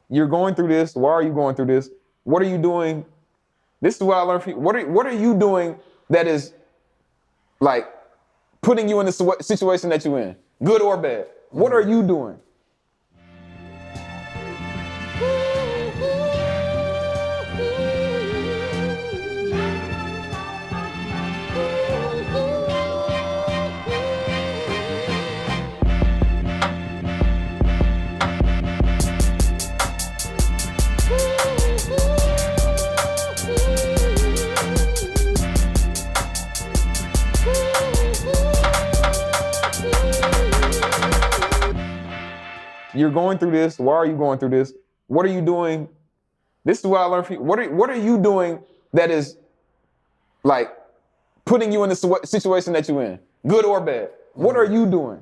you're going through this. Why are you going through this? What are you doing? This is what I learned from you. What are you doing that is like putting you in the situation that you're in, good or bad? What are you doing? You're going through this. Why are you going through this? What are you doing? This is what I learned from you. What are you doing that is like putting you in the situation that you're in, good or bad? What are you doing?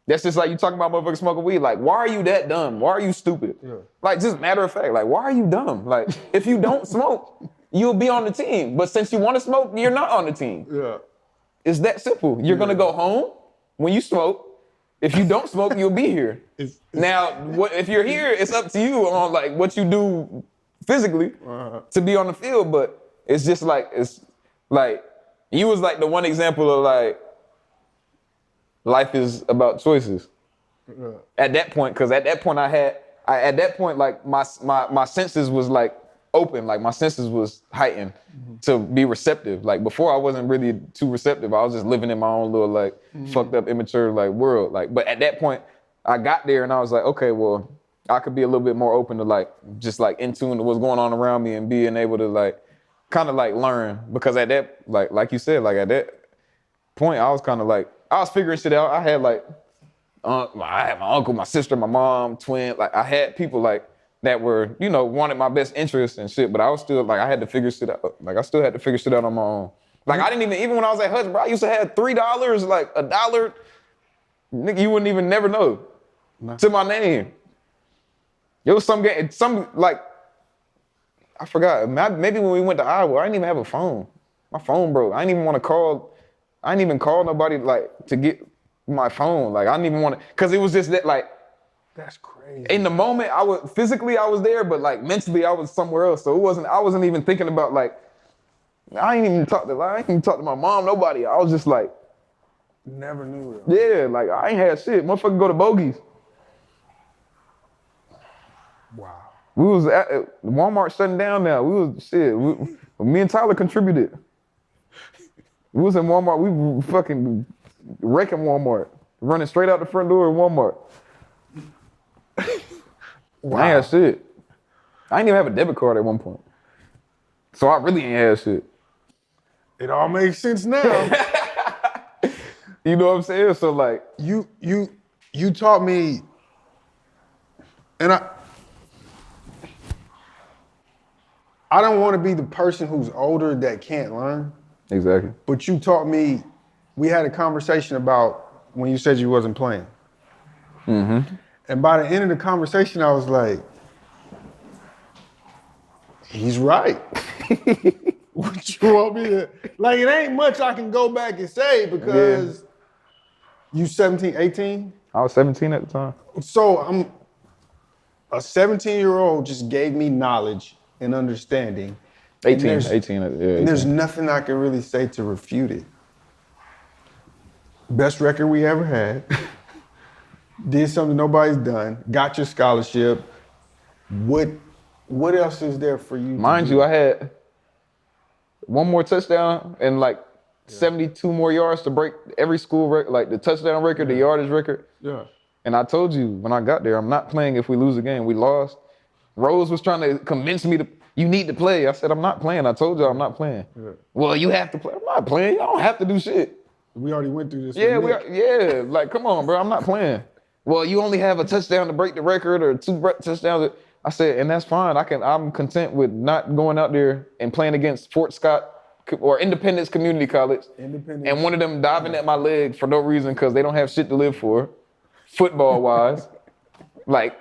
That's just like you talking about motherfuckers smoking weed. Like, why are you that dumb? Why are you stupid? Yeah. Like, just matter of fact, like, why are you dumb? Like, if you don't smoke, you'll be on the team. But since you want to smoke, you're not on the team. Yeah. It's that simple. You're going to go home when you smoke. If you don't smoke, you'll be here. Now, if you're here, it's up to you on like what you do physically to be on the field. But it's just like, you was like the one example of like, life is about choices. At that point, because at that point, like my senses was like open, like my senses was heightened to be receptive. Like before I wasn't really too receptive. I was just living in my own little like fucked up, immature like world. Like, but at that point I got there and I was like, okay, well, I could be a little bit more open to like, just like in tune to what's going on around me and being able to like, kind of like learn. Because at that, like you said, like at that point, I was kind of like, I was figuring shit out. I had like, I had my uncle, my sister, my mom, twin. Like I had people like that were, you know, wanted my best interest and shit, but I was still like, I had to figure shit out. Like I still had to figure shit out on my own. Like I didn't even when I was at Hutch, bro, I used to have $3, like $1. Nigga, you wouldn't even never know to my name. It was some like, I forgot. Maybe when we went to Iowa, I didn't even have a phone. My phone broke. I didn't even want to call. I didn't even call nobody like to get my phone. Like I didn't even want to, cause it was just that like. That's crazy. In the moment, I was there, but like mentally, I was somewhere else. So I wasn't even thinking about like, I ain't even talk to my mom, nobody. I was just like. Never knew that. Yeah, like I ain't had shit. Motherfucker go to bogeys. Wow. We was at Walmart shutting down now. Me and Tyler contributed. We was in Walmart. We were fucking wrecking Walmart, running straight out the front door of Walmart. Wow. I ain't had shit. I didn't even have a debit card at one point. So I really ain't had shit. It all makes sense now. You know what I'm saying? So like you taught me, and I don't want to be the person who's older that can't learn. Exactly. But you taught me, we had a conversation about when you said you wasn't playing. Mm-hmm. And by the end of the conversation, I was like, he's right. What you want me to, like, it ain't much I can go back and say because you 17, 18? I was 17 at the time. So I'm a 17-year-old just gave me knowledge and understanding. 18. And there's nothing I can really say to refute it. Best record we ever had. Did something nobody's done. Got your scholarship. What else is there for you? Mind you, I had one more touchdown and like 72 more yards to break every school record, like the touchdown record, the yardage record. Yeah. And I told you when I got there, I'm not playing if we lose a game. We lost. Rose was trying to convince me you need to play. I said, I'm not playing. I told you I'm not playing. Yeah. Well, you have to play. I'm not playing. Y'all don't have to do shit. We already went through this. Yeah, like, come on, bro. I'm not playing. Well, you only have a touchdown to break the record or 2 touchdowns. I said, and that's fine. I'm content with not going out there and playing against Fort Scott or Independence Community College. And one of them diving at my leg for no reason because they don't have shit to live for, football-wise. Like,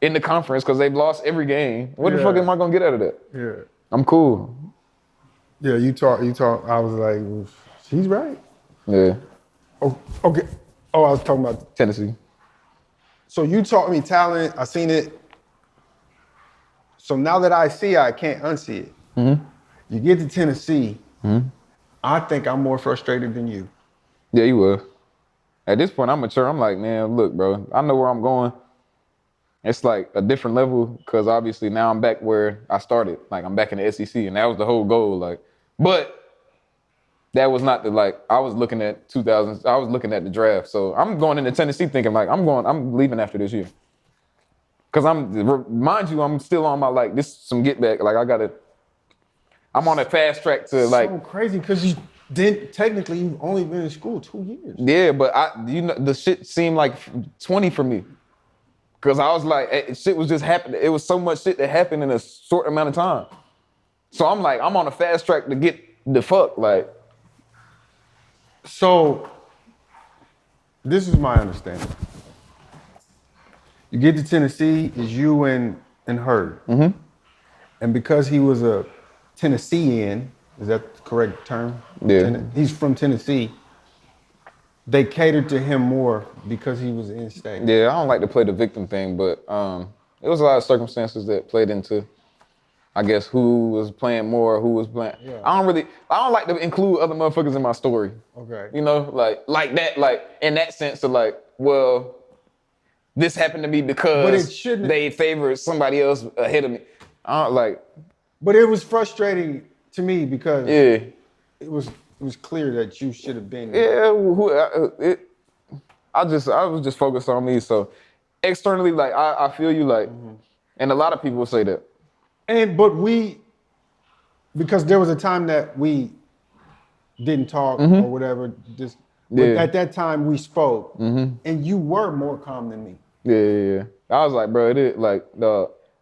in the conference because they've lost every game. What the fuck am I going to get out of that? Yeah. I'm cool. Yeah, you talk. I was like, well, she's right. Yeah. Oh, okay. Oh, I was talking about Tennessee. So you taught me talent. I seen it. So now that I see, I can't unsee it. Mm-hmm. You get to Tennessee, I think I'm more frustrated than you. Yeah, you will. At this point, I'm mature. I'm like, man, look, bro, I know where I'm going. It's like a different level because obviously now I'm back where I started. Like I'm back in the SEC, and that was the whole goal. Like, but that was not the like. I was looking at 2000s. I was looking at the draft. So I'm going into Tennessee thinking like I'm leaving after this year. Cause mind you, I'm still on my like this some get back. Like I'm on a fast track to like. So crazy because you didn't technically you've only been in school 2 years. Yeah, but the shit seemed like 20 for me. Cause I was like, shit was just happening. It was so much shit that happened in a short amount of time. So I'm like, I'm on a fast track to get the fuck like. So this is my understanding. You get to Tennessee, it's you and Hurd. Mm-hmm. And because he was a Tennessean, is that the correct term? Yeah. He's from Tennessee. They catered to him more because he was in state. Yeah, I don't like to play the victim thing, but it was a lot of circumstances that played into, I guess, who was playing more, who was playing. Yeah. I don't like to include other motherfuckers in my story. Okay. You know, like that, like in that sense of like, well, this happened to me because they favored somebody else ahead of me. I don't like. But it was frustrating to me because it was clear that you should have been. Yeah, I was just focused on me. So externally, like I feel you, like, and a lot of people say that. But because there was a time that we didn't talk or whatever. But at that time we spoke, and you were more calm than me. Yeah. I was like, bro,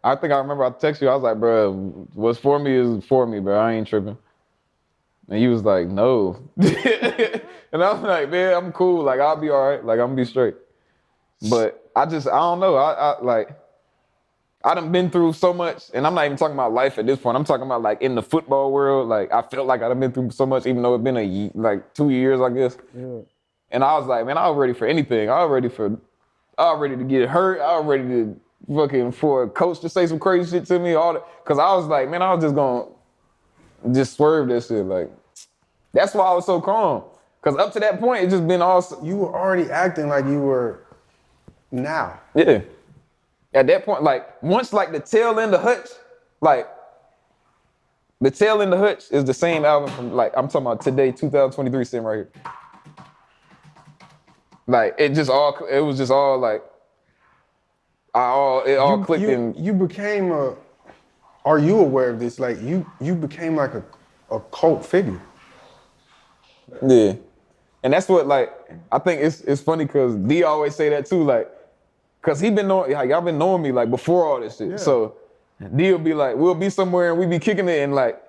I think I remember I texted you. I was like, bro, what's for me is for me, bro. I ain't tripping. And he was like, no. And I was like, man, I'm cool. Like, I'll be all right. Like, I'm gonna be straight. But I don't know. I done been through so much, and I'm not even talking about life at this point. I'm talking about like in the football world. Like, I felt like I done been through so much, even though it's been like 2 years, I guess. Yeah. And I was like, man, I was ready for anything. I was ready to get hurt. I was ready to for a coach to say some crazy shit to me. All that. Cause I was like, man, I was just gonna swerve that shit. Like, that's why I was so calm. Cause up to that point, it just been all. You were already acting like you were now. Yeah. At that point, like once like the tail end of Hutch, like the tail end of Hutch is the same album from like, I'm talking about today, 2023 sitting right here. Like it was just all like, it all clicked in. You became are you aware of this? Like you became like a cult figure. Yeah. And that's what like, I think it's funny cause D always say that too, like, cause he been knowing, like y'all been knowing me like before all this shit. Yeah. So D will be like, we'll be somewhere and we be kicking it and like,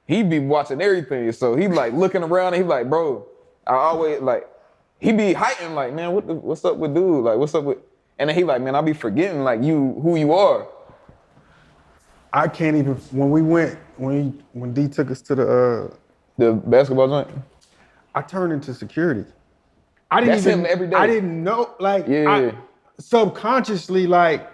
he be watching everything. So he like looking around and he like, bro, I always like, he be heightened like, man, what's up with dude? Like, what's up with, and then he like, man, I be forgetting like who you are. I can't even, when D took us to the basketball joint, I turned into security. That's him every day. I didn't know, like, yeah. Subconsciously, like,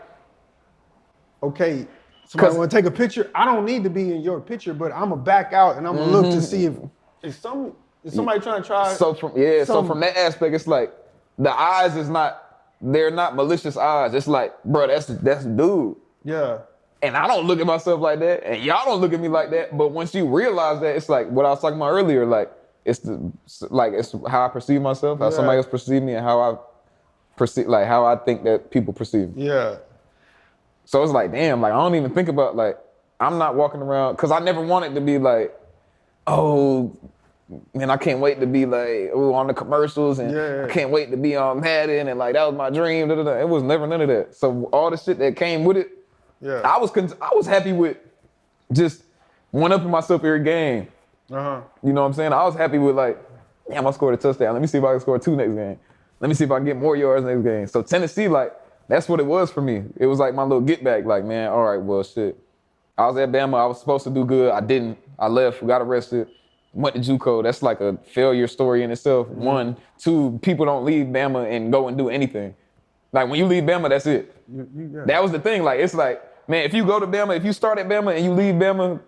okay, somebody want to take a picture. I don't need to be in your picture, but I'm gonna back out and I'm gonna look to see if somebody trying to try. So from that aspect, it's like the eyes they're not malicious eyes. It's like, bro, that's the dude. Yeah. And I don't look at myself like that, and y'all don't look at me like that. But once you realize that, it's like what I was talking about earlier. Like it's how I perceive myself, how somebody else perceive me, and how I perceive, like how I think that people perceive me. Yeah. So it's like, damn, like I don't even think about like I'm not walking around because I never wanted to be like, oh, man, I can't wait to be like on the commercials and I can't wait to be on Madden and like that was my dream. It was never none of that. So all the shit that came with it, I was happy with just one-upping myself every game. Uh-huh. You know what I'm saying? I was happy with like, damn, I scored a touchdown. Let me see if I can score 2 next game. Let me see if I can get more yards next game. So Tennessee, like, that's what it was for me. It was like my little get back. Like, man, all right, well, shit. I was at Bama. I was supposed to do good. I didn't. I left. Got arrested. Went to Juco. That's like a failure story in itself. Mm-hmm. 1, 2, people don't leave Bama and go and do anything. Like when you leave Bama, that's it. That was the thing. Like it's like man, if you go to Bama, if you start at Bama and you leave Bama,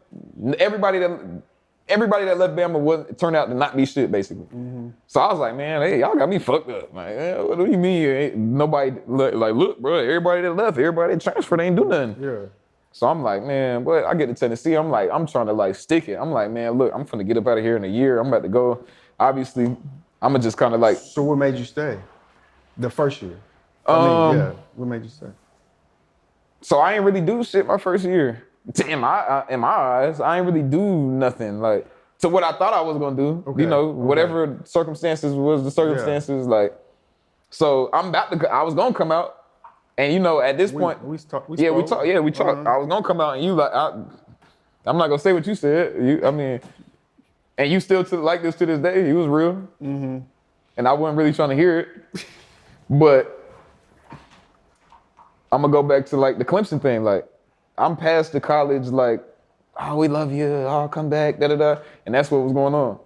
everybody that left Bama turned out to not be shit, basically. Mm-hmm. So I was like, man, hey, y'all got me fucked up. Like, what do you mean? Nobody, like, look, bro, everybody that left, everybody that transferred, they ain't do nothing. Yeah. So I'm like, man, but I get to Tennessee, I'm like, I'm trying to like stick it. I'm like, man, look, I'm finna get up out of here in a year. I'm about to go. Obviously, I'm gonna just kind of like. So what made you stay? The first year? What made you stay? So I ain't really do shit my first year. In my eyes, I ain't really do nothing like to what I thought I was gonna do. Okay. You know, whatever circumstances was the circumstances. Yeah. Like, so I was gonna come out. And you know, at this point, we talked. I was gonna come out, and you like, I'm not gonna say what you said. And you still like this to this day. It was real, mm-hmm. And I wasn't really trying to hear it. But I'm gonna go back to like the Clemson thing. Like, I'm past the college. Like, oh, we love you. I'll come back. Da da da. And that's what was going on.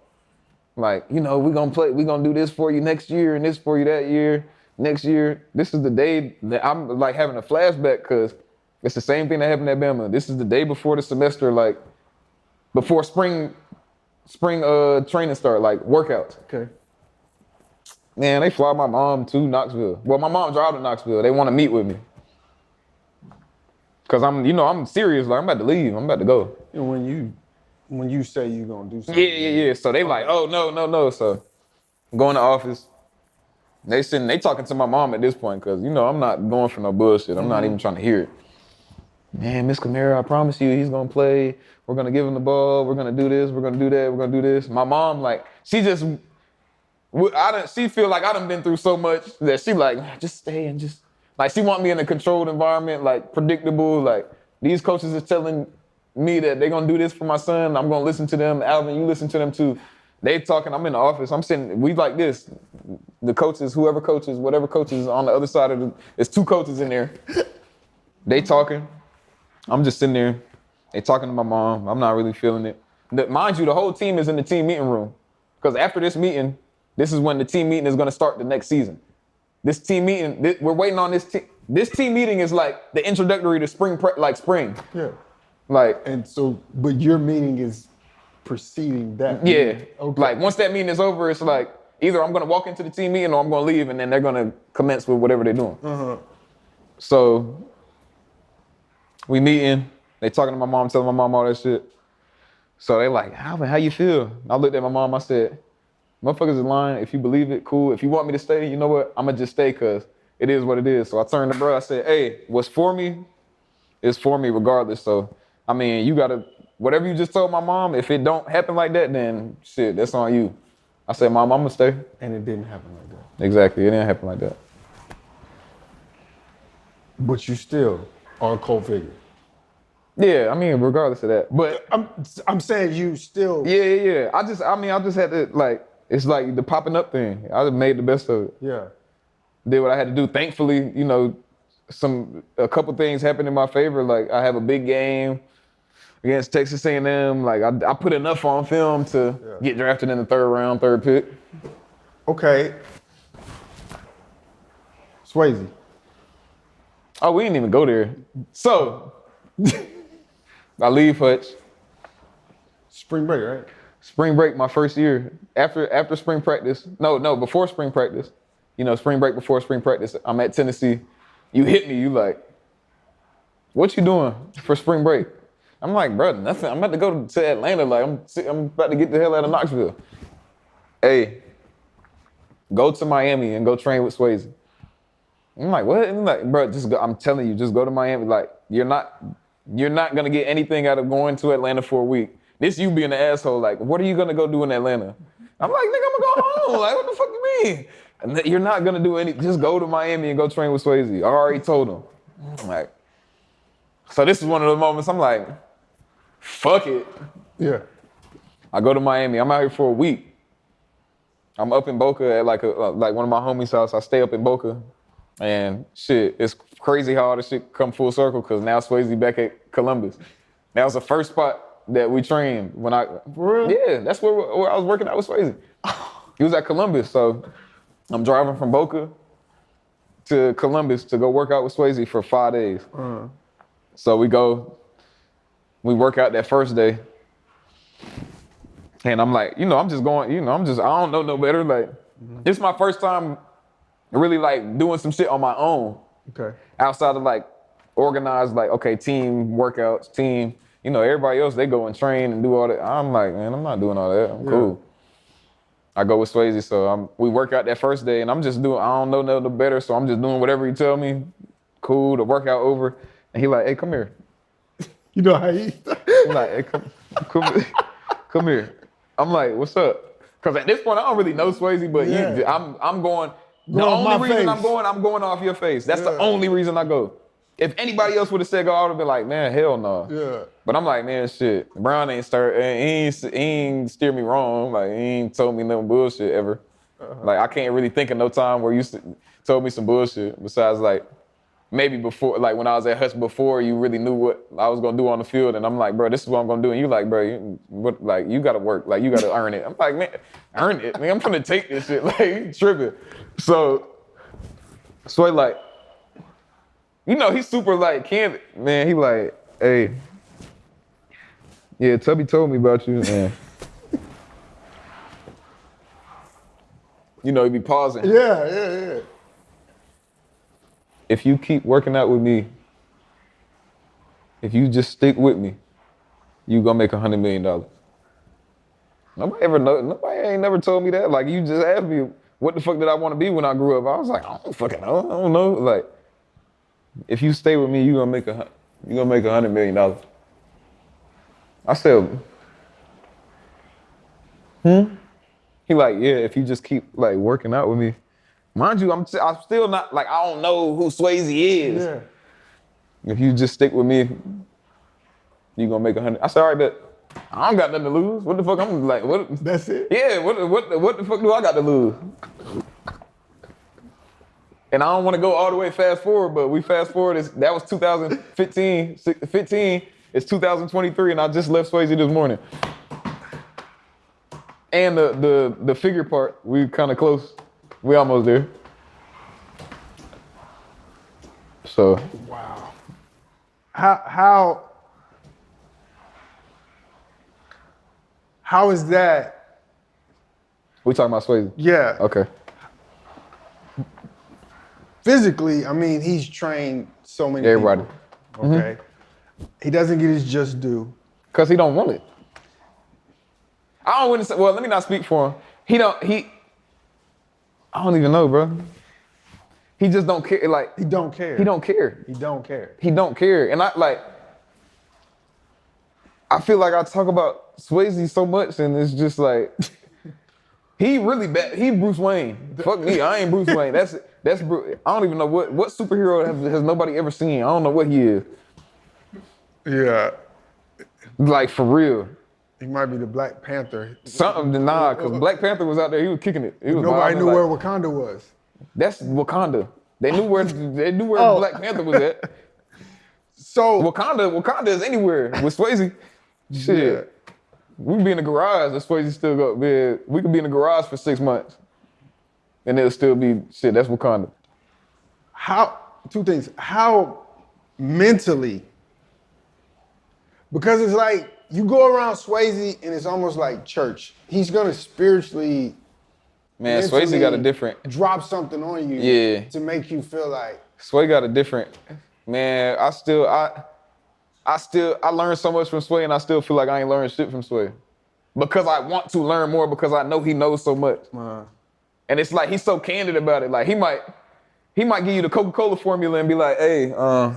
Like, you know, we gonna do this for you next year, and this for you that year. Next year, this is the day that I'm like having a flashback because it's the same thing that happened at Bama. This is the day before the semester, like before spring training start, like workouts. Okay. Man, they fly my mom to Knoxville. Well, my mom drive to Knoxville. They want to meet with me. Cause I'm serious. Like I'm about to leave. I'm about to go. And when you say you're gonna do something. Yeah. So they like, oh no. So I'm going to office. They talking to my mom at this point because, you know, I'm not going for no bullshit. I'm not even trying to hear it. Man, Miss Kamara, I promise you he's going to play. We're going to give him the ball. We're going to do this. We're going to do that. We're going to do this. My mom, like, she feel like I done been through so much that she like, just stay and just, like, she want me in a controlled environment, like, predictable. Like, these coaches is telling me that they're going to do this for my son. I'm going to listen to them. Alvin, you listen to them too. They talking, I'm in the office, I'm sitting, we like this. The coaches, whatever coaches on the other side there's two coaches in there. They talking, I'm just sitting there. They talking to my mom, I'm not really feeling it. Mind you, the whole team is in the team meeting room. Because after this meeting, this is when the team meeting is gonna start the next season. This team meeting, we're waiting on this team. This team meeting is like the introductory to spring. Yeah. Like. And so, but your meeting is preceding that. Yeah. Okay. Like once that meeting is over, it's like either I'm gonna walk into the team meeting or I'm gonna leave, and then they're gonna commence with whatever they're doing. Uh-huh. So we meeting, they talking to my mom, telling my mom all that shit. So they like, Alvin, how you feel? I looked at my mom, I said, motherfuckers is lying. If you believe it, cool. If you want me to stay, you know what? I'm gonna just stay because it is what it is. So I turned to bro, I said, hey, what's for me is for me regardless. So, I mean, you gotta, whatever you just told my mom, if it don't happen like that, then shit, that's on you. I said, Mom, I'm gonna stay. And it didn't happen like that. Exactly, it didn't happen like that. But you still are a cold figure. Yeah, I mean, regardless of that. But I'm saying you still. Yeah. I just had to, like, it's like the popping up thing. I just made the best of it. Yeah. Did what I had to do. Thankfully, you know, a couple things happened in my favor. Like I have a big game against Texas A&M. Like I put enough on film to get drafted in the third round, third pick. Okay. Swasey. Oh, we didn't even go there. So I leave Hutch. Spring break, right? Spring break, my first year. After spring practice. No, before spring practice. You know, spring break before spring practice. I'm at Tennessee. You hit me, you like, what you doing for spring break? I'm like, bro, nothing. I'm about to go to Atlanta. Like, I'm about to get the hell out of Knoxville. Hey, go to Miami and go train with Swasey. I'm like, what? And I'm like, bro, just go. I'm telling you, just go to Miami. Like, you're not gonna get anything out of going to Atlanta for a week. This you being an asshole. Like, what are you gonna go do in Atlanta? I'm like, nigga, I'm gonna go home. Like, what the fuck you mean? And you're not gonna do any. Just go to Miami and go train with Swasey. I already told him. I'm like, so this is one of the moments. I'm like, fuck it. Yeah. I go to Miami. I'm out here for a week. I'm up in Boca at like one of my homies' house. I stay up in Boca, and shit, it's crazy how all this shit come full circle. Cause now Swasey back at Columbus. That was the first spot that we trained when For real? Yeah, that's where I was working out with Swasey. He was at Columbus, so I'm driving from Boca to Columbus to go work out with Swasey for 5 days. So we work out that first day. And I'm like, I'm just going, I don't know no better. Like, It's my first time really like doing some shit on my own. Okay. Outside of like organized, like, okay, team workouts, team, everybody else, they go and train and do all that. I'm like, man, I'm not doing all that. I'm cool. I go with Swasey, so we work out that first day and I'm just doing, I don't know no better, so I'm just doing whatever he tell me. Cool, the workout over. And he like, hey, come here. You know how he I'm like, hey, come here. I'm like, what's up? Because at this point, I don't really know Swasey, but I'm going. The only reason I'm going off your face. That's the only reason I go. If anybody else would have said go, I would have been like, man, hell no. Yeah. But I'm like, man, shit. Brown ain't steer me wrong. Like, he ain't told me no bullshit ever. Like, I can't really think of no time where you told me some bullshit. Besides, like, maybe before, like when I was at Hutch before, you really knew what I was gonna do on the field, and I'm like, bro, this is what I'm gonna do, and you like, bro, you gotta work, like you gotta earn it. I'm like, man, earn it, man. I'm gonna take this shit, like you tripping. So he like, he's super like candid, man. He like, hey, yeah, Tubby told me about you, man. He be pausing. Yeah. If you keep working out with me, if you just stick with me, you gonna make $100 million. Nobody ain't never told me that. Like, you just asked me, what the fuck did I want to be when I grew up? I was like, I don't fucking know. I don't know. Like, if you stay with me, you gonna make $100 million. I said, He like, yeah, if you just keep like working out with me. Mind you, I'm still not, like, I don't know who Swasey is. Yeah. If you just stick with me, you gonna make 100. I said, all right, bet. I don't got nothing to lose. What the fuck? I'm like, what? That's it? Yeah, what the fuck do I got to lose? And I don't want to go all the way fast forward, but we fast forward. That was 2015. It's 2023, and I just left Swasey this morning. And the figure part, we kind of close. We almost there. So. Wow. How is that? We talking about Swasey? Yeah. Okay. Physically, I mean, he's trained so many everybody. People, okay. He doesn't get his just due. Cause he don't want it. I don't want to say, well, let me not speak for him. I don't even know, bro. He just don't care. Like, he don't care. He don't care. He don't care. He don't care. And I feel like I talk about Swasey so much, and it's just like, he really bad. He Bruce Wayne. Fuck me, I ain't Bruce Wayne. That's Bruce. I don't even know what superhero has nobody ever seen. I don't know what he is. Yeah. Like, for real. He might be the Black Panther. Something, because Black Panther was out there. He was kicking it. Nobody knew where Wakanda was. That's Wakanda. They knew where Black Panther was at. So Wakanda is anywhere with Swasey. Shit. Yeah. We be in the garage and Swasey still go, man, we could be in the garage for 6 months and it'll still be, shit, that's Wakanda. Two things. How mentally, because it's like, you go around Swasey and it's almost like church. He's gonna spiritually, man, Swasey got a different, drop something on you to make you feel like. Sway got a different, man, I learned so much from Sway and I still feel like I ain't learned shit from Sway. Because I want to learn more because I know he knows so much. And it's like, he's so candid about it. Like, he might give you the Coca-Cola formula and be like, hey, yeah,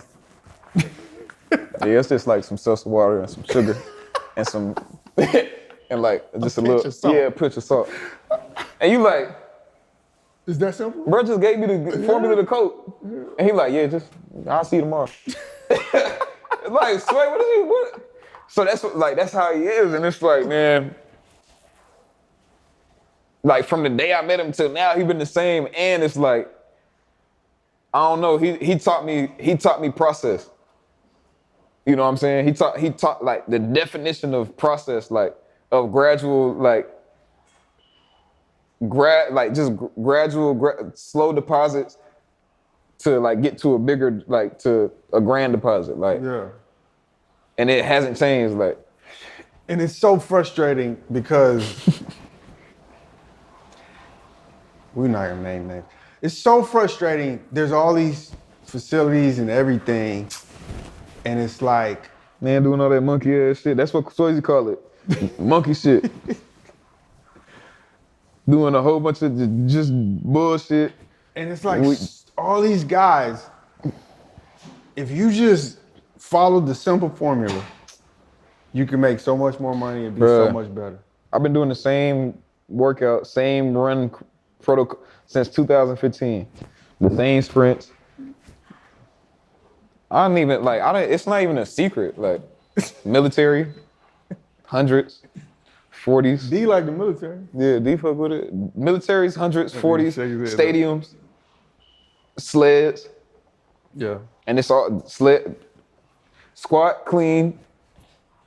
it's just like some seltzer water and some sugar and some, and like just a little, pinch of salt. And you like, is that simple? Bro just gave me the formula to Coke. And he like, yeah, I'll see you tomorrow. Like, Sway, what? So that's how he is. And it's like, man, like from the day I met him till now, he been the same. And it's like, I don't know, he taught me process. You know what I'm saying? He taught like the definition of process, like of gradual, gradual, slow deposits to like get to a bigger, like to a grand deposit, like. Yeah. And it hasn't changed, like. And it's so frustrating because we're not gonna name names. It's so frustrating. There's all these facilities and everything, and it's like, man, doing all that monkey ass shit. That's what Swasey call it, monkey shit. Doing a whole bunch of just bullshit. And it's like all these guys. If you just follow the simple formula, you can make so much more money and be so much better. I've been doing the same workout, same run protocol since 2015. The same sprints. I don't even it's not even a secret. Like military, hundreds, 40s. D like the military. Yeah, D fuck with it. Militaries, hundreds, 40s, stadiums, sleds. Yeah. And it's all sled, squat, clean,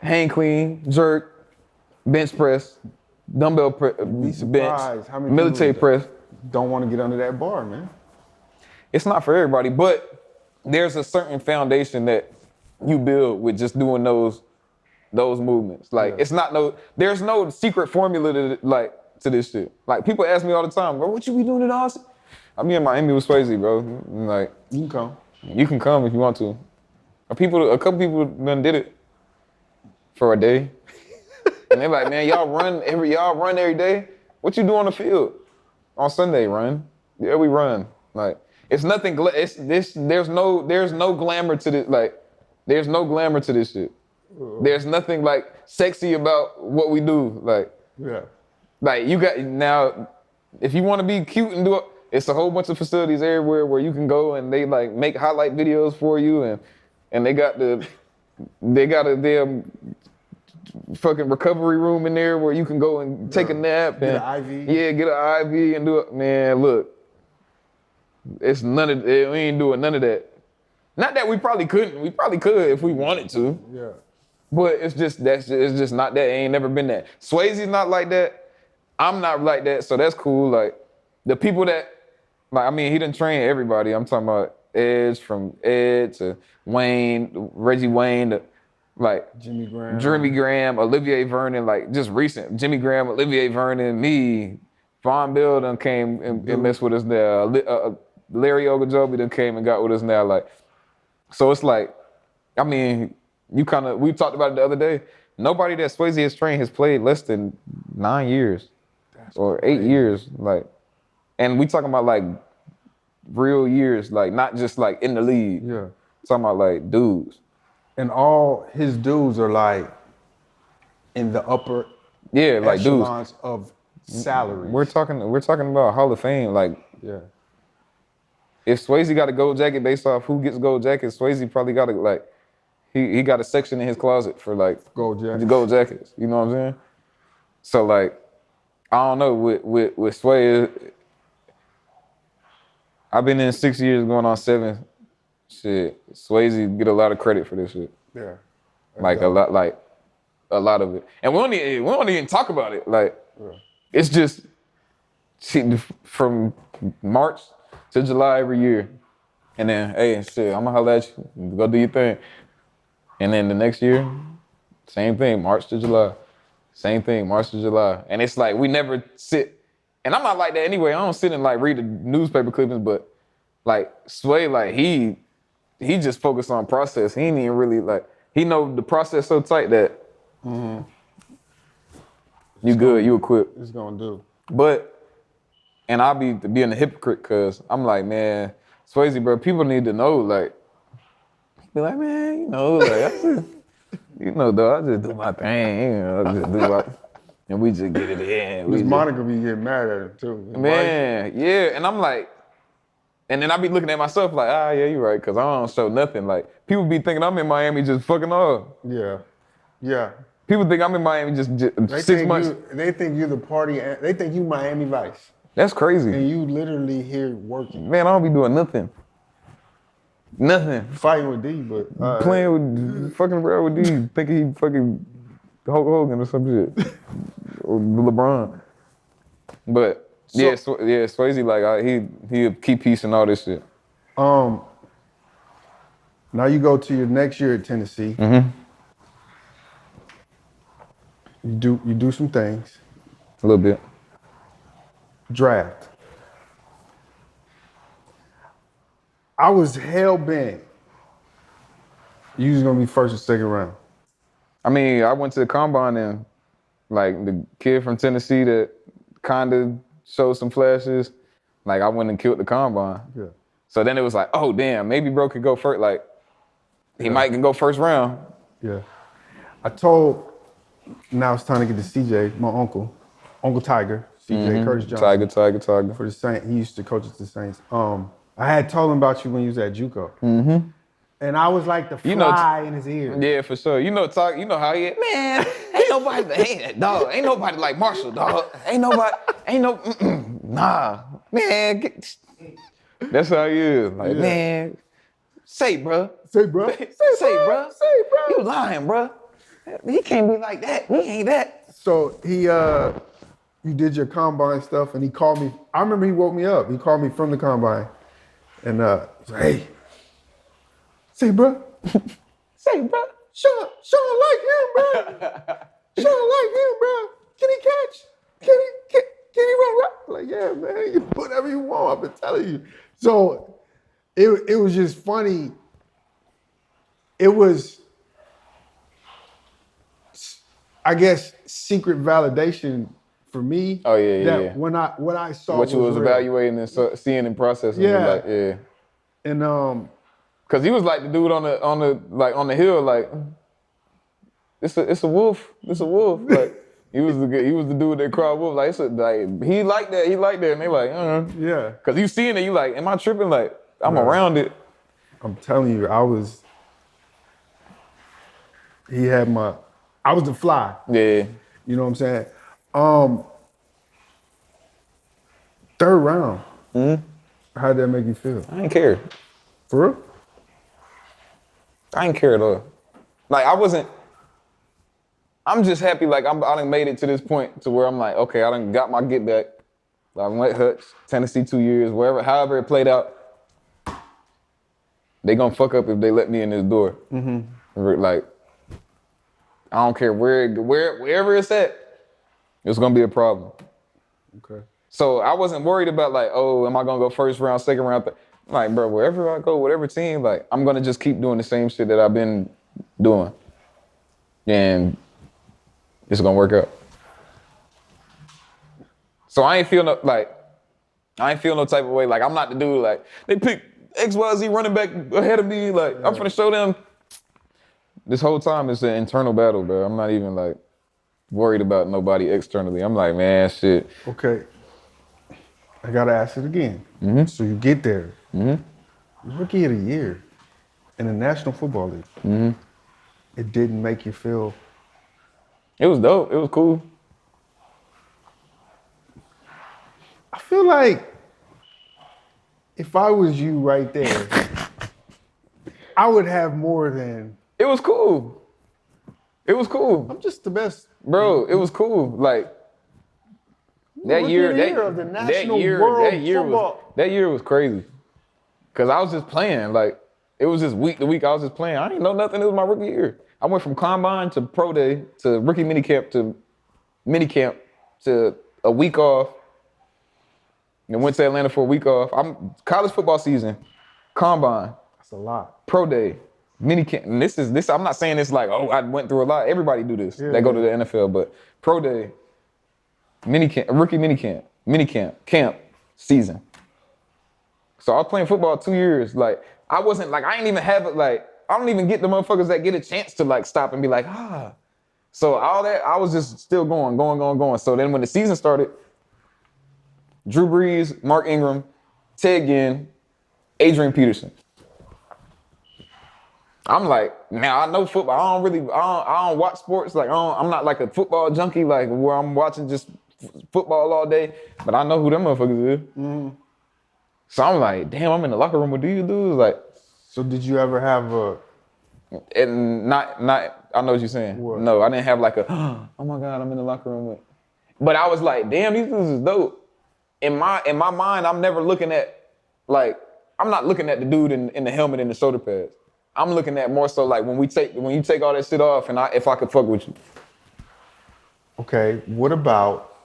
hang clean, jerk, bench press, dumbbell bench, how many military press. Don't want to get under that bar, man. It's not for everybody, but there's a certain foundation that you build with just doing those movements. Like it's not there's no secret formula to this shit. Like people ask me all the time, bro, what you be doing in Austin? I be in Miami with Swasey, bro. Like you can come. You can come if you want to. A couple people done did it for a day. And they're like, man, y'all run every day? What you do on the field? On Sunday, run. Yeah, we run. Like, it's nothing, there's no glamour to this, like, there's no glamour to this shit. There's nothing, like, sexy about what we do, like. Yeah. Like, you got, now, if you want to be cute and do it, it's a whole bunch of facilities everywhere where you can go and they, like, make highlight videos for you, and they got a damn fucking recovery room in there where you can go and take a nap. Get an IV. Yeah, get an IV and do it. Man, look, it's none of it. We ain't doing none of that. Not that we probably couldn't. We probably could if we wanted to. Yeah. But it's just not that. It ain't never been that. Swasey's not like that. I'm not like that. So that's cool. Like the people that, like, I mean, he done trained everybody. I'm talking about Edge, from Ed to Wayne, Reggie Wayne to, like, Jimmy Graham, Olivier Vernon, like, just recent. Jimmy Graham, Olivier Vernon, me, Von Bill done came and messed with us now. Larry Ogunjobi done came and got with us now. Like, so it's like, I mean, we talked about it the other day. Nobody that Swasey has trained has played less than 9 years or 8 years. Like, and we talking about, like, real years, like, not just, like, in the league. Yeah. Talking about, like, dudes. And all his dudes are like in the upper like echelons dudes of salaries. We're talking about Hall of Fame. Like, yeah. If Swasey got a gold jacket based off who gets gold jackets, Swasey probably got he got a section in his closet for like gold jackets. You know what I'm saying? So like, I don't know with Sway. I've been in 6 years, going on 7. Shit, Swasey get a lot of credit for this shit. Yeah. Like a lot of it. And we don't even talk about it. Like, it's just from March to July every year. And then, hey, shit, I'm gonna holler at you. Go do your thing. And then the next year, same thing, March to July. Same thing, March to July. And it's like, we never sit, and I'm not like that anyway. I don't sit and like read the newspaper clippings, but like Sway, like he just focused on process. He ain't even really like, he know the process so tight that you good, you equipped. It's gonna do. But, and I'll be being a hypocrite because I'm like, man, Swasey, bro, people need to know, like, be like, man, you know, like, I just, you know, dog, I just do my thing, you know, I just do my, and we just get it in. This Monica be getting mad at him too. Man, yeah, and I'm like, and then I be looking at myself like, yeah, you're right, because I don't show nothing. Like, people be thinking I'm in Miami just fucking off. Yeah, yeah. People think I'm in Miami just 6 months. They think you're the party, they think you Miami Vice. That's crazy. And you literally here working. Man, I don't be doing nothing. Nothing. Fighting with D, but playing with, fucking around with D, thinking he fucking Hulk Hogan or some shit. Or LeBron. But, Swasey, like, he a key piece in all this shit. Now you go to your next year at Tennessee. Mm-hmm. You do some things. A little bit. Draft. I was hell bent. You was gonna be first or second round. I mean, I went to the combine and like the kid from Tennessee that kind of showed some flashes, like I went and killed the combine. Yeah. So then it was like, oh damn, maybe bro could go first. Like he might can go first round. Yeah. I told, now it's time to get to CJ, my uncle Tiger, CJ Curtis Johnson. Tiger. For the Saints, he used to coach at the Saints. I had told him about you when you was at Juco. Mm-hmm. And I was like the fly in his ear. Yeah, for sure. You know how he is. Man, ain't nobody like Marshall, dog. Nah. Man, that's how he is. Like, man, say, bro. Say, bro. You lying, bro. He can't be like that. He ain't that. So you did your combine stuff and he called me. I remember he woke me up. He called me from the combine and he's like, hey, say, bro. Say, bro. Sean like him, bro. Sean like him, bro. Can he catch? Can he run right? Like, yeah, man, you put whatever you want. I've been telling you. So it was just funny. It was, I guess, secret validation for me. Oh yeah, that yeah. When I saw what you was real. Evaluating and seeing and processing. Yeah. Like, yeah. And cause he was like the dude on the hill, like it's a wolf. Like he was the dude that cried wolf. Like he like that, and they like, yeah. Cause you seeing it, you like, am I tripping? Like I'm around it. I'm telling you, I was the fly. Yeah. You know what I'm saying? Third round. Mm-hmm. How'd that make you feel? I ain't care. For real? I ain't care at all. Like I'm just happy like I done made it to this point to where I'm like, okay, I done got my get back. I went Hutch, Tennessee 2 years, however it played out. They gonna fuck up if they let me in this door. Mm-hmm. Like, I don't care wherever it's at, it's gonna be a problem. Okay. So I wasn't worried about like, oh, am I gonna go first round, second round? Like, bro, wherever I go, whatever team, like, I'm gonna just keep doing the same shit that I've been doing. And it's gonna work out. So I ain't feel no type of way. Like, I'm not the dude, like, they pick XYZ running back ahead of me. Like, I'm finna show them. This whole time it's an internal battle, bro. I'm not even like worried about nobody externally. I'm like, man, shit. Okay. I gotta ask it again. Mm-hmm. So you get there. Mm-hmm. Rookie of the year in the National Football League. Mm-hmm. It didn't make you feel. It was dope. It was cool. I feel like if I was you right there, I would have more than. It was cool. It was cool. I'm just the best. Bro, it was cool. Like, that year was crazy. Cause I was just playing. Like, it was just week to week. I was just playing. I didn't know nothing. It was my rookie year. I went from combine to pro day to rookie minicamp to minicamp to a week off. And went to Atlanta for a week off. I'm college football season, combine. That's a lot. Pro day, minicamp. And this. I'm not saying this like, oh, I went through a lot. Everybody do this. They go to the NFL, but pro day, minicamp, rookie minicamp, camp, season. So I was playing football 2 years. Like, I wasn't like, I ain't even have it like, I don't even get the motherfuckers that get a chance to like stop and be like, ah. So all that, I was just still going. So then when the season started, Drew Brees, Mark Ingram, Ted Ginn, Adrian Peterson. I'm like, now I know football. I don't watch sports. Like, I'm not like a football junkie, like where I'm watching just football all day. But I know who them motherfuckers is. Mm-hmm. So I'm like, damn, I'm in the locker room with these dudes. Like, so did you ever have a? And not. I know what you're saying. What? No, I didn't have like a. Oh my God, I'm in the locker room with. But I was like, damn, these dudes is dope. In my mind, I'm never looking at like I'm not looking at the dude in the helmet and the shoulder pads. I'm looking at more so like when you take all that shit off and if I could fuck with you. Okay, what about,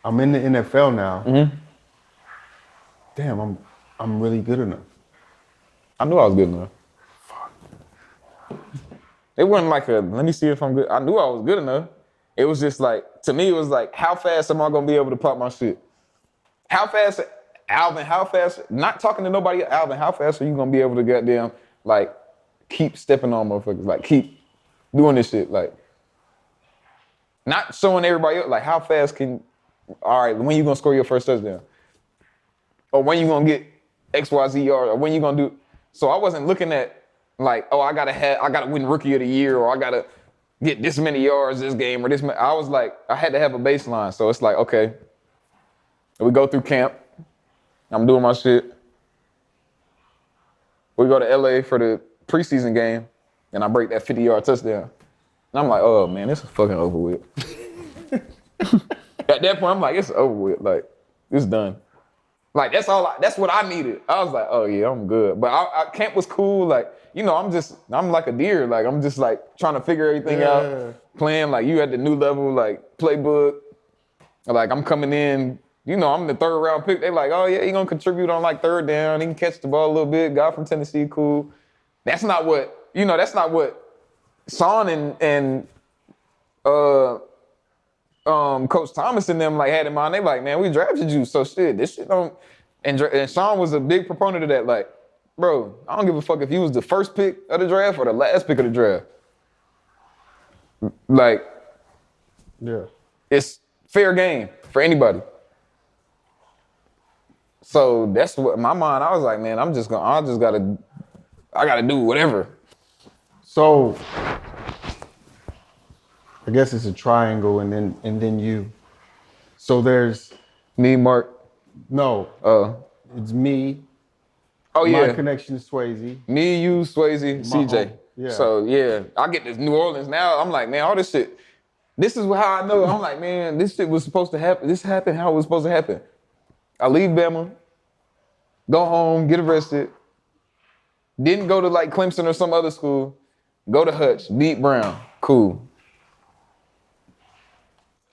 I'm in the NFL now. Mm-hmm. Damn, I'm really good enough. I knew I was good enough. Fuck. It wasn't like let me see if I'm good. I knew I was good enough. It was just like, to me, it was like, how fast am I gonna be able to pop my shit? How fast, Alvin, not talking to nobody, Alvin, how fast are you gonna be able to goddamn, like, keep stepping on motherfuckers, like, keep doing this shit, like, not showing everybody else, like, how fast all right, when you gonna score your first touchdown? Or when you gonna get XYZ yards, or when you gonna do, so I wasn't looking at, like, oh, I gotta win Rookie of the Year, or I gotta get this many yards this game, or this many. I was like, I had to have a baseline, so it's like, okay, we go through camp, I'm doing my shit. We go to LA for the preseason game, and I break that 50-yard touchdown. And I'm like, oh man, this is fucking over with. At that point, I'm like, it's over with. Like, it's done. Like, that's what I needed. I was like, oh yeah, I'm good. But camp was cool. Like, you know, I'm like a deer. Like, I'm just like trying to figure everything out. Playing, like, you at the new level, like, playbook. Like, I'm coming in, you know, I'm the 3rd round pick. They like, oh yeah, he gonna contribute on like 3rd down. He can catch the ball a little bit. Guy from Tennessee, cool. That's not what Sean and Coach Thomas and them like had in mind. They like, man, we drafted you, so shit, this shit don't. And Sean was a big proponent of that. Like, bro, I don't give a fuck if you was the first pick of the draft or the last pick of the draft. Like, yeah, it's fair game for anybody. So that's what in my mind. I was like, man, I gotta do whatever. So I guess it's a triangle, and then you. So there's me, Mark. No. It's me. Oh yeah. My connection to Swasey. Me, you, Swasey, CJ. Yeah. So yeah, I get to New Orleans now. I'm like, man, all this shit. This is how I know. I'm like, man, this shit was supposed to happen. This happened how it was supposed to happen. I leave Bama, go home, get arrested. Didn't go to like Clemson or some other school. Go to Hutch, beat Brown. Cool.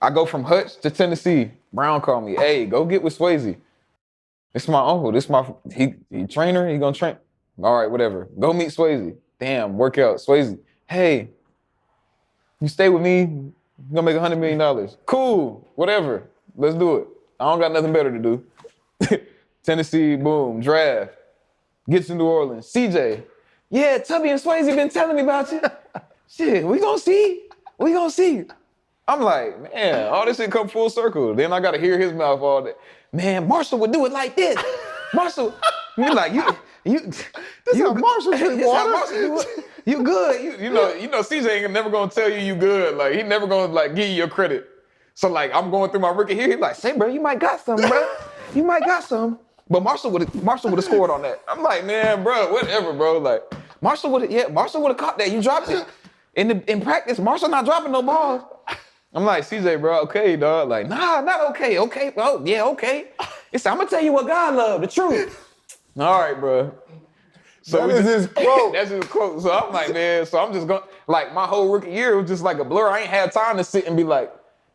I go from Hutch to Tennessee. Brown called me. Hey, go get with Swasey. This my uncle. He trainer. He gonna train. All right, whatever. Go meet Swasey. Damn, work out. Swasey. Hey, you stay with me. You're gonna make $100 million. Cool. Whatever. Let's do it. I don't got nothing better to do. Tennessee, boom, draft. Gets to New Orleans. CJ. Yeah, Tubby and Swasey been telling me about you. Shit, we gonna see. I'm like, man, all this shit come full circle. Then I gotta hear his mouth all day. Man, Marshall would do it like this. Marshall, you like, you. This how Marshall drink water. You good. You know, CJ ain't never gonna tell you good. Like, he never gonna like give you your credit. So like, I'm going through my rookie here. He's like, say, bro, you might got some, bro. You might got some. But Marshall would have scored on that. I'm like, man, bro, whatever, bro. Like, Marshall would have caught that. You dropped it. In practice, Marshall not dropping no balls. I'm like, CJ, bro, okay, dog. Like, nah, not okay. Okay, bro, yeah, okay. I'm gonna tell you what God loved, the truth. All right, bro. So that is his quote. That's his quote. So I'm like, man, so I'm just going, like, my whole rookie year was just like a blur. I ain't had time to sit and be like,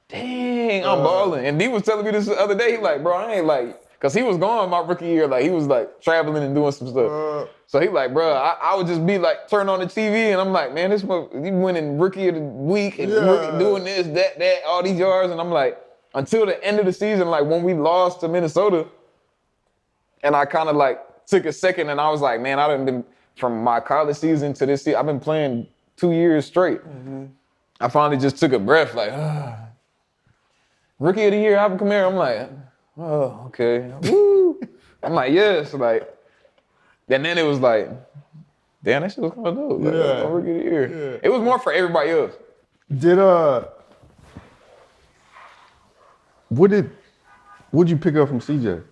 dang, I'm balling. And he was telling me this the other day. He like, bro, I ain't like, because he was gone my rookie year. Like, he was like traveling and doing some stuff. So he like, bro, I would just be like, turn on the TV and I'm like, man, you winning rookie of the week and rookie doing this, that, all these yards. And I'm like, until the end of the season, like when we lost to Minnesota, and I kind of like took a second and I was like, man, I done been, from my college season to this season, I've been playing 2 years straight. Mm-hmm. I finally just took a breath, like, rookie of the year, Alvin Kamara. I'm like, oh, okay. Woo. I'm like, yes, like, and then it was like, damn, that shit was kind of dope. Like, rookie of the year. Yeah. It was more for everybody else. What'd you pick up from CJ?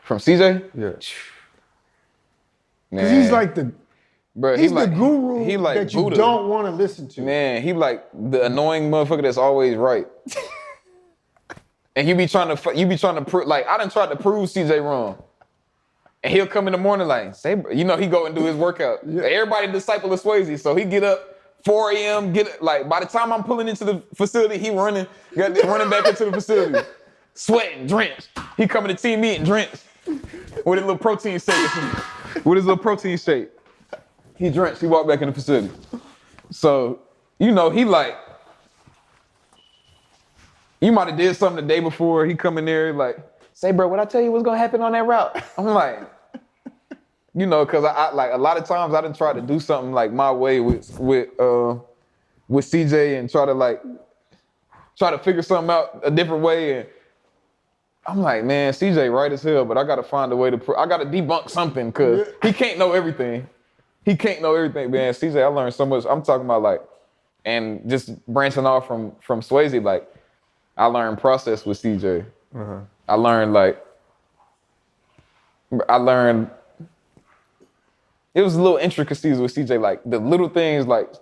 From CJ? Yeah. Man. Cause he's like the guru he like that you Buddha. don't want to listen to. Man, he like the annoying motherfucker that's always right. And you be trying to prove, like, I done tried to prove CJ wrong. And he'll come in the morning like, he go and do his workout. Yeah. Everybody disciple of Swasey, so he get up 4 a.m., by the time I'm pulling into the facility, he running back into the facility, sweating, drenched. He coming to team meeting drenched with his little protein shake. He drenched, he walked back in the facility. So, he like, you might have did something the day before, he come in there like, say, bro, what I tell you what's gonna happen on that route? I'm like, cause I like a lot of times I done tried to do something like my way with CJ and try to figure something out a different way. And I'm like, man, CJ right as hell, but I gotta find a way I gotta debunk something, cause he can't know everything. Man. CJ, I learned so much. I'm talking about like, and just branching off from Swasey, like, I learned process with CJ. Uh-huh. I learned it was little intricacies with CJ, like the little things, like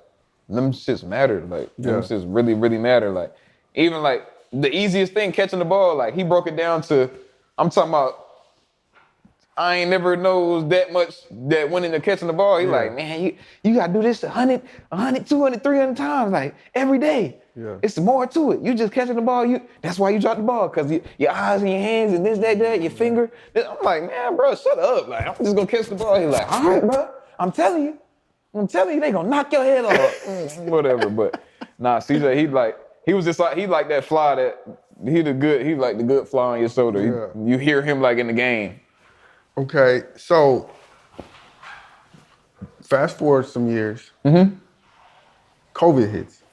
them shits matter. Like them shits really, really matter. Like even like the easiest thing, catching the ball, like he broke it down to, I'm talking about, I ain't never knows that much that went into catching the ball. He like, man, you gotta do this 100, 200, 300 times, like every day. Yeah. It's more to it. You just catching the ball, that's why you drop the ball, because your eyes and your hands and this, that, your finger. I'm like, man, bro, shut up. Like, I'm just gonna catch the ball. He's like, all right, bro, I'm telling you, they gonna knock your head off. Whatever, but nah, CJ, he was just like, he like that fly he like the good fly on your shoulder. Yeah. You hear him like in the game. Okay, so fast forward some years, COVID hits.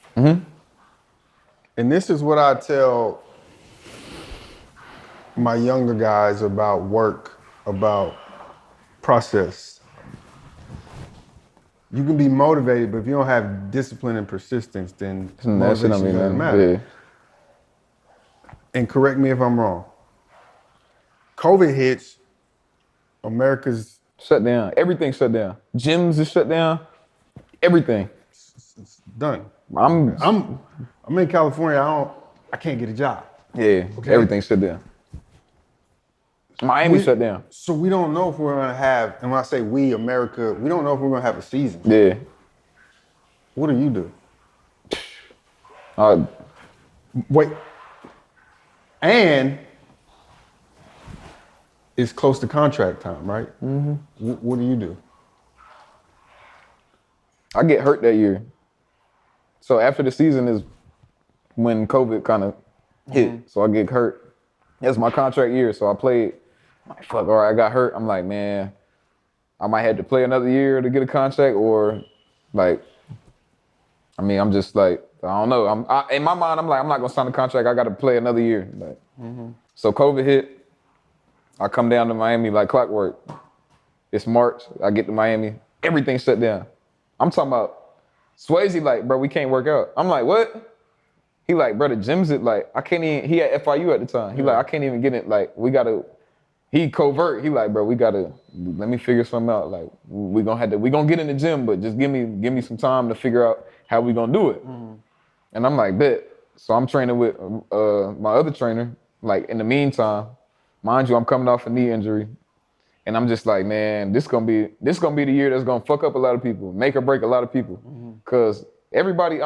And this is what I tell my younger guys about work, about process. You can be motivated, but if you don't have discipline and persistence, then motivation doesn't matter. Yeah. And correct me if I'm wrong. COVID hits, America's shut down. Everything shut down. Gyms is shut down. Everything. It's done. I'm in California. I can't get a job. Yeah, okay? Everything shut down. Miami shut down. So we don't know if we're gonna have, and when I say we, America, we don't know if we're gonna have a season. Yeah. What do you do? Wait. And it's close to contract time, right? What do you do? I get hurt that year. So after the season is when COVID kind of hit. So I get hurt. That's my contract year. So I played. I'm like, fuck, all right, I got hurt. I'm like, man, I might have to play another year to get a contract, or like, I'm just like, I don't know. In my mind, I'm like, I'm not gonna sign a contract. I got to play another year. Like, So COVID hit. I come down to Miami like clockwork. It's March. I get to Miami. Everything shut down. I'm talking about Swasey, like, bro, we can't work out. I'm like, what? He like, bro, the gym's it, like, I can't even, he at FIU at the time. He like, I can't even get it, like, he covert. He like, bro, let me figure something out. Like, we gonna get in the gym, but just give me some time to figure out how we gonna do it. And I'm like, bet. So I'm training with my other trainer, like, in the meantime, mind you, I'm coming off a knee injury. And I'm just like, man, this gonna be the year that's gonna fuck up a lot of people, make or break a lot of people. Cause everybody,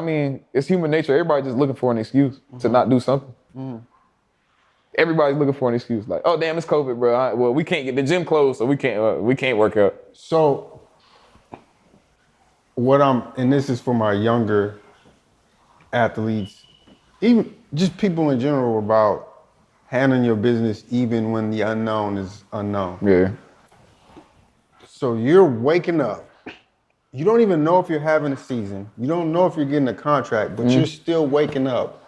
it's human nature. Everybody just looking for an excuse to not do something. Everybody's looking for an excuse. Like, oh damn, it's COVID, bro. Well, we can't get the gym closed, so we can't work out. So and this is for my younger athletes, even just people in general, about handling your business even when the unknown is unknown. Yeah. So you're waking up. You don't even know if you're having a season. You don't know if you're getting a contract, but you're still waking up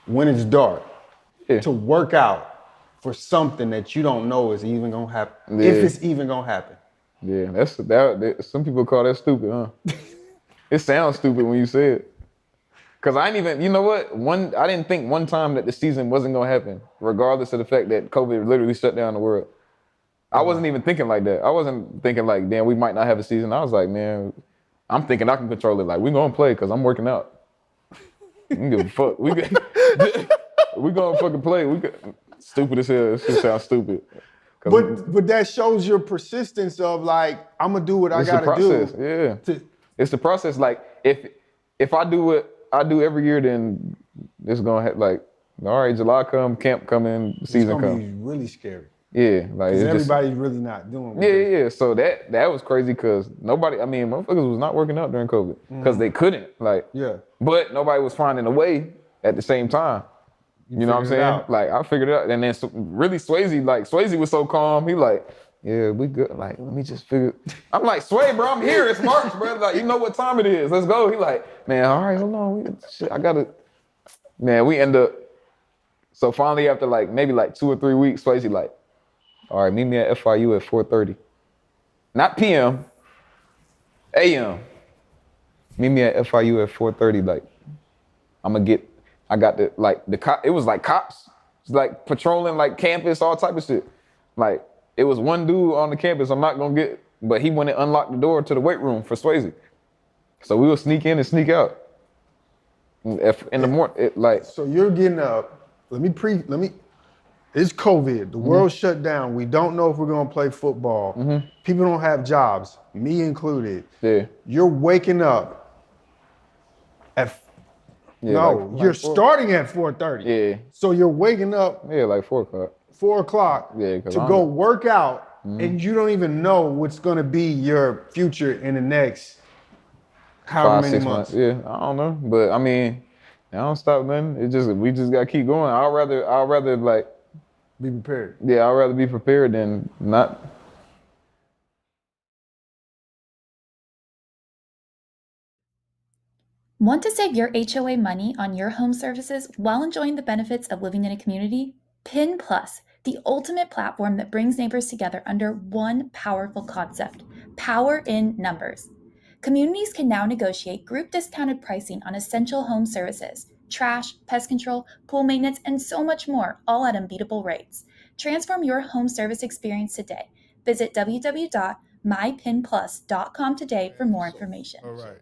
when it's dark to work out for something that you don't know is even gonna happen. If it's even gonna happen. Yeah, that some people call that stupid, huh? It sounds stupid when you say it. Cause I didn't even, you know what? I didn't think one time that the season wasn't gonna happen, regardless of the fact that COVID literally shut down the world. I wasn't even thinking like that. I wasn't thinking like, damn, we might not have a season. I was like, man, I'm thinking I can control it. Like, we're gonna play because I'm working out. I don't give a fuck. We gonna fucking play. Stupid as hell. This shit sounds stupid. But that shows your persistence of like, I'm gonna do what I gotta do. Yeah. It's the process. Like if I do what I do every year, then it's gonna have like, all right, July come, camp come in, season come. It's gonna be really scary. Yeah, like everybody's really not doing. Yeah. So that was crazy because motherfuckers was not working out during COVID because they couldn't. Like, but nobody was finding a way at the same time. You know what I'm saying? Like I figured it out, and then really Swasey was so calm. He like, yeah, we good. Like, let me just figure. I'm like, Sway, bro, I'm here. It's March, bro. Like, you know what time it is. Let's go. He like, man, all right, hold on. I gotta. Man, we end up. So finally, after like maybe like 2 or 3 weeks, Swasey like, all right, meet me at FIU at 4:30. Not PM. AM. Meet me at FIU at 4:30. Like, I got it was like cops, like patrolling like campus, all type of shit. Like it was one dude on the campus I'm not gonna get, but he went and unlocked the door to the weight room for Swasey. So we would sneak in and sneak out. In the morning, So you're getting up. Let me. It's COVID. The world shut down. We don't know if we're gonna play football. People don't have jobs, me included. Yeah. You're waking up at. You're starting at 4:30. Yeah. So you're waking up. Yeah, like 4 o'clock. 4 o'clock. Yeah, to go work out, and you don't even know what's gonna be your future in the next however many months. Yeah, I don't know, but I mean, I don't stop nothing. We just gotta keep going. I'd rather like be prepared. Yeah, I'd rather be prepared than not. Want to save your HOA money on your home services while enjoying the benefits of living in a community? PIN Plus, the ultimate platform that brings neighbors together under one powerful concept: power in numbers. Communities can now negotiate group discounted pricing on essential home services, trash, pest control, pool maintenance, and so much more, all at unbeatable rates. Transform your home service experience today. Visit www.mypinplus.com today for more information. All right.